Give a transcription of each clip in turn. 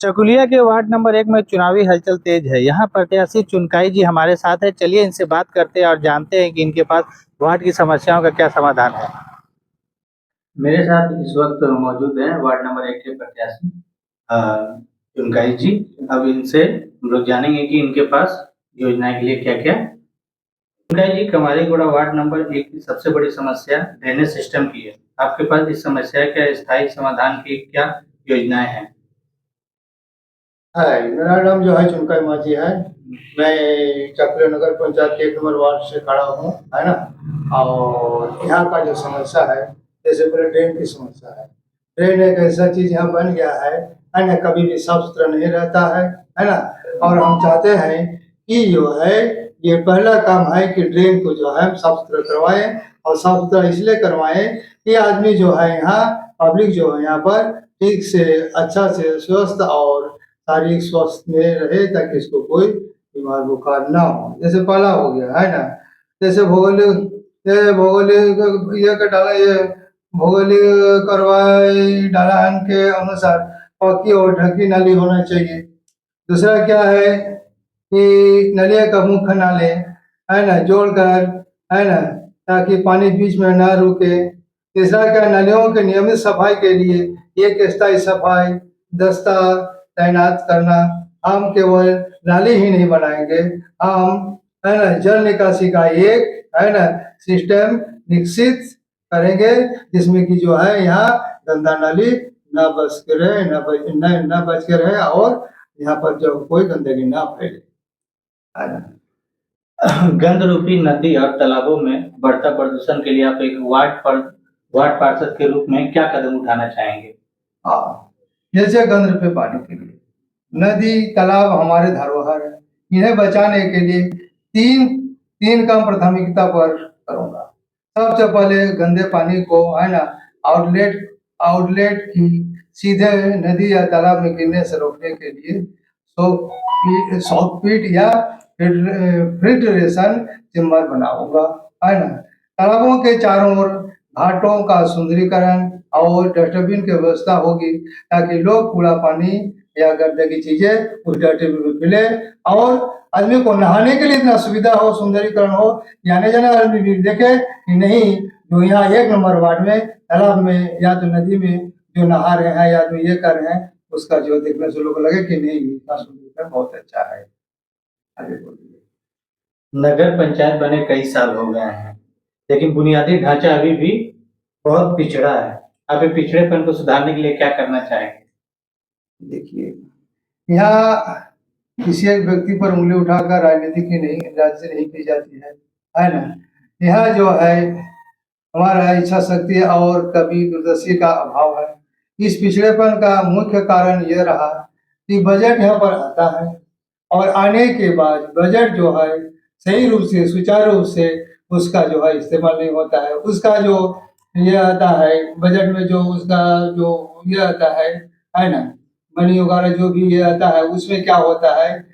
चकुलिया के ward number 1 में चुनावी हलचल तेज है। यहाँ प्रत्याशी चुनकाई जी हमारे साथ है। चलिए इनसे बात करते हैं और जानते हैं कि इनके पास वार्ड की समस्याओं का क्या समाधान है। मेरे साथ इस वक्त मौजूद है वार्ड नंबर 1 के प्रत्याशी चुनकाई जी। अब इनसे हम लोग जानेंगे कि इनके पास योजनाएं के लिए क्या क्या। चुनकाई जी, कमारीगुड़ा वार्ड नंबर 1 की सबसे बड़ी समस्या ड्रेनेज सिस्टम की है। आपके पास इस समस्या के स्थायी समाधान की क्या योजनाएं हैं? है। मेरा नाम जो है चुनकाई माझी है। मैं चकले नगर पंचायत के 1 नंबर वार्ड से खड़ा हूँ, है ना। और यहाँ का जो समस्या है, जैसे पहले ड्रेन की समस्या है। ड्रेन एक ऐसा चीज यहाँ बन गया है ना, कभी भी साफ सुथरा नहीं रहता है ना। और हम चाहते हैं कि जो है ये पहला काम है कि ड्रेन को जो है साफ सुथरा करवाएं। और साफ सुथरा इसलिए करवाएं कि आदमी जो है यहाँ, पब्लिक जो है यहाँ पर ठीक से अच्छा से स्वस्थ और शारीरिक स्वास्थ्य में रहे, ताकि इसको कोई बीमार बुखार ना हो। जैसे पाला हो गया है ना, जैसे भौगोलिक ये का डाला, ये भौगोलिक करवाई ढलान के अनुसार पक्की और ढकी नाली होना चाहिए। दूसरा क्या है कि नलिया का मुख्य नाले है ना जोड़कर, है ना, ताकि पानी बीच में ना रुके। तीसरा क्या, नालियों के नियमित सफाई के लिए एक स्थायी सफाई दस्ता तैनात करना। हम केवल नाली ही नहीं बनाएंगे, हम, है ना, जल निकासी का एक, है ना, सिस्टम विकसित करेंगे, जिसमें कि जो है यहाँ गंदा नाली ना बच के रहे, ना बच के रहे, और यहाँ पर जो कोई गंदगी ना फैले, है ना। गंद रूपी नदी और तालाबों में बढ़ता प्रदूषण के लिए आप एक वार्ड पार्षद के रूप में क्या कदम उठाना चाहेंगे? हाँ, जैसे गंद रूपी पानी के लिए नदी तालाब हमारे धरोहर है, इन्हें बचाने के लिए तीन तीन काम प्राथमिकता पर करूंगा। सबसे पहले गंदे पानी को, है ना, आउटलेट आउटलेट की सीधे नदी या तालाब में गिरने से रोकने के लिए सॉकपीट या फिल्ट्रेशन चेम्बर बनाऊंगा, है ना। तालाबों के चारों ओर घाटों का सुंदरीकरण और डस्टबिन की व्यवस्था होगी, ताकि लोग कूड़ा पानी या गंदगी चीजें उस डस्टबिन में मिले, और आदमी को नहाने के लिए इतना सुविधा हो, सुंदरीकरण हो, आने जाने वाला आदमी भी देखे कि नहीं, जो यहाँ 1 नंबर वार्ड में तालाब में या तो नदी में जो नहा रहे हैं या आदमी ये कर रहे हैं, उसका जो देखने से लोग लगे कि नहीं, इसका सुंदरीकरण बहुत अच्छा है। आगे बोलिए। नगर पंचायत बने कई साल हो गए हैं, लेकिन बुनियादी ढांचा अभी भी बहुत पिछड़ा है। आप ये पिछड़ेपन को सुधारने के लिए क्या करना चाहेंगे? देखिए, यहाँ किसी एक व्यक्ति पर उंगली उठाकर राजनीति नहीं की जाती है ना। यहाँ जो है हमारा इच्छा शक्ति और कभी दूरदर्शी का अभाव है। इस पिछड़ेपन का मुख्य कारण यह रहा कि बजट यहाँ पर आता है, और आने के बाद बजट जो है सही रूप से, सुचारू रूप से उसका जो है इस्तेमाल नहीं होता है। उसका जो ये आता है बजट में, जो उसका जो ये आता है ना, मनी वगैरह जो भी ये आता है, उसमें क्या होता है,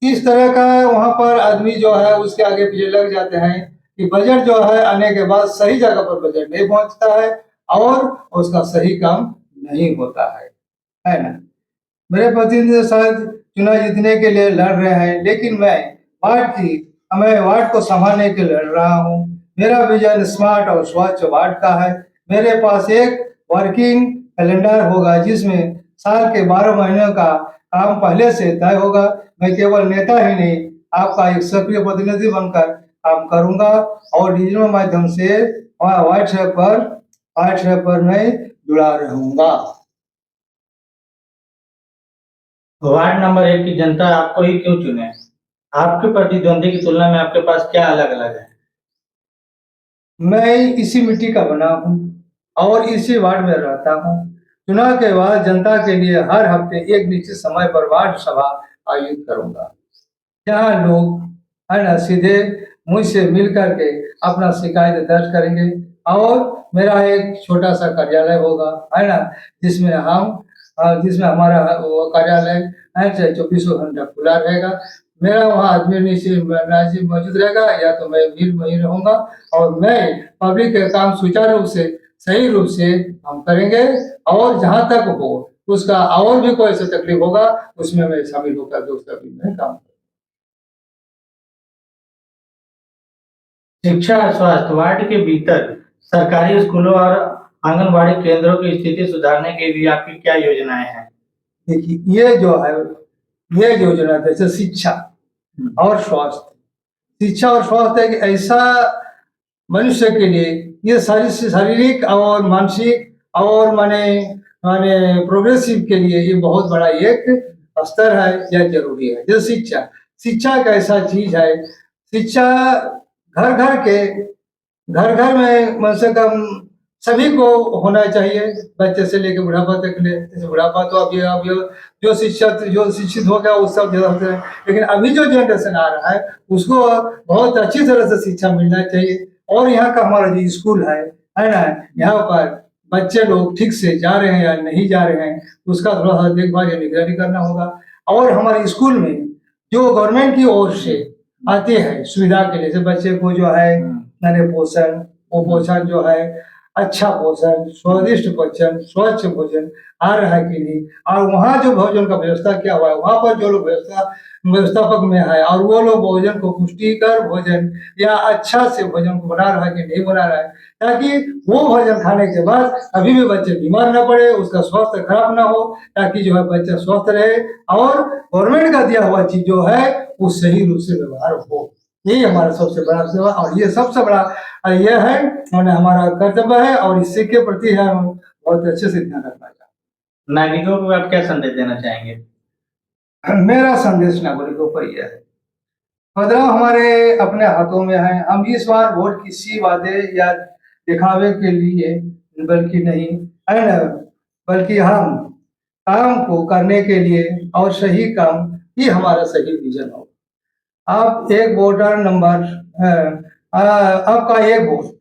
इस तरह का वहाँ पर आदमी जो है उसके आगे पीछे लग जाते हैं कि बजट जो है आने के बाद सही जगह पर बजट नहीं पहुँचता है, और उसका सही काम नहीं होता है ना। मेरे प्रतिनिधि शायद चुनाव जीतने के लिए लड़ रहे हैं, लेकिन मैं वार्ड को संभालने के लिए लड़ रहा हूँ। मेरा विजन स्मार्ट और स्वच्छ वार्ड का है। मेरे पास एक वर्किंग कैलेंडर होगा, जिसमें साल के 12 महीनों का काम पहले से तय होगा। मैं केवल नेता ही नहीं, आपका एक सक्रिय प्रतिनिधि बनकर काम करूंगा, और डिजिटल माध्यम से व्हाट्सएप पर मैं जुड़ा रहूंगा। वार्ड नंबर 1 की जनता आपको ही क्यों चुने? आपके प्रतिद्वंदी की तुलना में आपके पास क्या अलग अलग है? मैं इसी मिट्टी का बना हूँ और इसी वार्ड में रहता हूँ। चुनाव के बाद जनता के लिए हर हफ्ते एक निश्चित समय पर वार्ड सभा आयोजित करूंगा, जहाँ लोग, है ना, सीधे मुझसे मिल करके अपना शिकायत दर्ज करेंगे, और मेरा एक छोटा सा कार्यालय होगा, है ना, जिसमें हमारा वो कार्यालय है 24 घंटा खुला रहेगा। मेरा वहाँ आदमी से मौजूद रहेगा, या तो मैं भी वहीं रहूंगा, और मैं पब्लिक के काम सुचारू रूप से, सही रूप से हम करेंगे। और जहाँ तक हो उसका और भी कोई ऐसा तकलीफ होगा उसमें मैं शामिल होकर के उसका भी मैं काम करूँ। शिक्षा और स्वास्थ्य वार्ड के भीतर सरकारी स्कूलों और आंगनबाड़ी केंद्रों की स्थिति सुधारने के लिए आपकी क्या योजनाएं हैं? देखिए ये जो है ये योजना जैसे शिक्षा और स्वास्थ्य, शिक्षा और स्वास्थ्य एक ऐसा मनुष्य के लिए ये सारी शारीरिक और मानसिक और माने माने प्रोग्रेसिव के लिए ये बहुत बड़ा एक स्तर है या जरूरी है। जैसे शिक्षा, शिक्षा एक ऐसा चीज है, शिक्षा घर घर के घर घर में कम से कम सभी को होना चाहिए, बच्चे से लेकर बुढ़ापा तक ले। जैसे बुढ़ापा तो अब जो शिक्षित हो गया वो सब जगह होते हैं, लेकिन अभी जो जनरेशन आ रहा है उसको बहुत अच्छी तरह से शिक्षा मिलना चाहिए। और यहाँ का हमारा जो स्कूल है ना, यहाँ पर बच्चे लोग ठीक से जा रहे हैं या नहीं जा रहे हैं उसका थोड़ा सा देखभाल या निगरानी करना होगा। और हमारे स्कूल में जो गवर्नमेंट की ओर से आते हैं सुविधा के लिए, जैसे बच्चे को जो है मैंने पोषण, वो पोषण जो है अच्छा पोषण, स्वादिष्ट भोजन, स्वच्छ भोजन आ रहा है कि नहीं, और वहाँ जो भोजन का व्यवस्था क्या हुआ है, वहाँ पर जो लोग व्यवस्थापक में है और वो लोग भोजन को पुष्टिकर भोजन या अच्छा से भोजन को बना रहा है कि नहीं बना रहा है, ताकि वो भोजन खाने के बाद कभी भी बच्चे बीमार ना पड़े, उसका स्वास्थ्य खराब ना हो, ताकि जो है बच्चा स्वस्थ रहे और गवर्नमेंट का दिया हुआ चीज जो है वो सही रूप से व्यवहार हो। यही हमारा सबसे बड़ा सेवा और ये सबसे बड़ा ये है मैंने हमारा कर्तव्य है और इसी के प्रति हम बहुत अच्छे से ध्यान रखना चाहते नागरिकों को आप क्या संदेश देना चाहेंगे? हैं। मेरा संदेश नागरिकों पर यह है, बदलाव हमारे अपने हाथों में है। हम इस बार वोट किसी वादे या दिखावे के लिए बल्कि नहीं है ना, बल्कि हम काम को करने के लिए और सही काम ही हमारा सही विजन हो। आप एक वोटर नंबर आपका एक वोट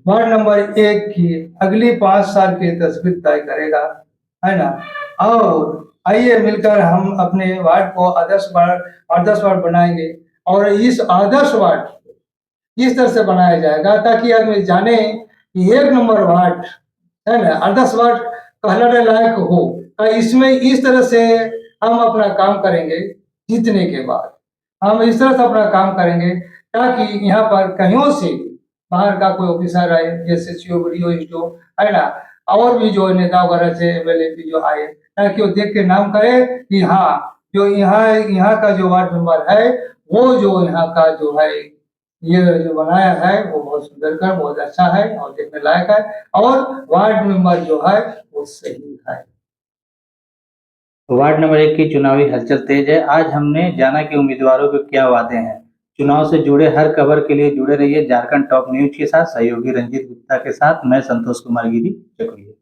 वार्ड नंबर 1 की अगली 5 साल की तस्वीर तय करेगा, है ना। और आइए मिलकर हम अपने वार्ड को आदर्श वार्ड बनाएंगे और इस आदर्श वार्ड इस तरह से बनाया जाएगा ताकि आदमी जाने कि 1 नंबर वार्ड है ना आदर्श वार्ड कहलाने लायक हो। इसमें इस तरह से हम अपना काम करेंगे, जीतने के बाद हम इस तरह से अपना काम करेंगे ताकि यहाँ पर कहीं से बाहर का कोई ऑफिसर आए, जैसे सीओ वीडियो है ना, और भी जो नेता वगैरह से एमएलए जो आए, ताकि वो देख के नाम करे कि हाँ जो यहाँ का जो वार्ड मेंबर है वो जो यहाँ का जो है ये जो बनाया है वो बहुत सुंदर कर बहुत अच्छा है और देखने लायक है और वार्ड मेंबर जो है वो सही है। वार्ड नंबर 1 की चुनावी हलचल तेज है। आज हमने जाना कि उम्मीदवारों के क्या वादे हैं। चुनाव से जुड़े हर खबर के लिए जुड़े रहिए झारखंड टॉप न्यूज के साथ। सहयोगी रंजीत गुप्ता के साथ मैं संतोष कुमार गिरी। शुक्रिया।